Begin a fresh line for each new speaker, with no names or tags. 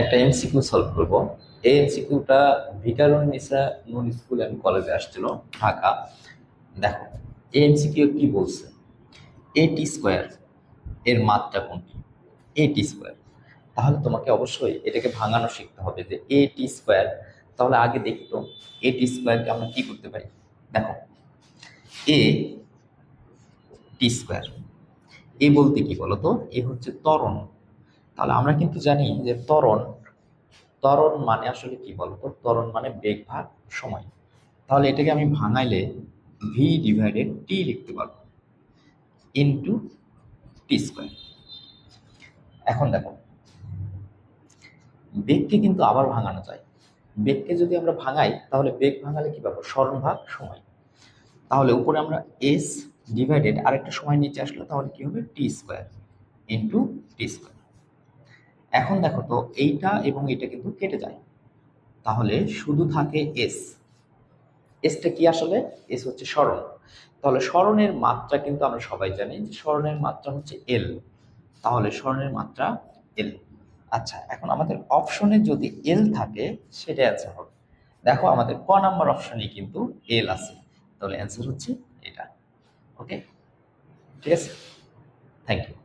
একটা MCQ solve করব। এই এমসিকিউটা ভিকারুননিসা নূন স্কুল অ্যান্ড কলেজে আসছিল, ঢাকা। দেখো, এই এমসিকিউ কি বলছে, এ টি স্কোয়ার এর মাত্রা কোনটি? এ টি স্কোয়ার। তাহলে তোমাকে অবশ্যই এটাকে ভাঙানো শিখতে হবে যে এ টি স্কোয়ার। তাহলে আগে দেখি তো এ টি স্কোয়ারকে আমরা কি করতে পারি। দেখো, এ টি স্কোয়ার, এ বলতে কি বলতো, এ হচ্ছে ত্বরণ। তাহলে আমরা কিন্তু জানি যে ত্বরণ, ত্বরণ মানে আসলে কি বলতো, ত্বরণ মানে বেগ ভাগ সময়। তাহলে এটাকে আমি ভাঙাইলে ভি ডিভাইডেড টি লিখতে পারবো, ইন্টু টি স্কোয়ার। এখন দেখো, বেগকে কিন্তু আবার ভাঙানো যায়। বেগকে যদি আমরা ভাঙাই তাহলে বেগ ভাঙালে কি পাবো, স্মরণ ভাগ সময়। তাহলে উপরে আমরা এস ডিভাইডেড আরেকটা সময় নিচে আসলে তাহলে কি হবে, টি স্কোয়ার ইন্টু টি স্কোয়ার। এখন দেখো তো, এইটা এবং এটা কিন্তু কেটে যায়, তাহলে শুধু থাকে এস। এসটা কি আসলে, এস হচ্ছে স্মরণ। তাহলে স্মরণের মাত্রা কিন্তু আমরা সবাই জানি যে স্মরণের মাত্রা হচ্ছে এল। তাহলে স্মরণের মাত্রা এল। আচ্ছা, এখন আমাদের অপশনে যদি এল থাকে সেটা অ্যান্সার হবে। দেখো আমাদের ক নাম্বার অপশনে কিন্তু এল আছে, তাহলে অ্যান্সার হচ্ছে এটা। ওকে, ঠিক আছে, থ্যাংক ইউ।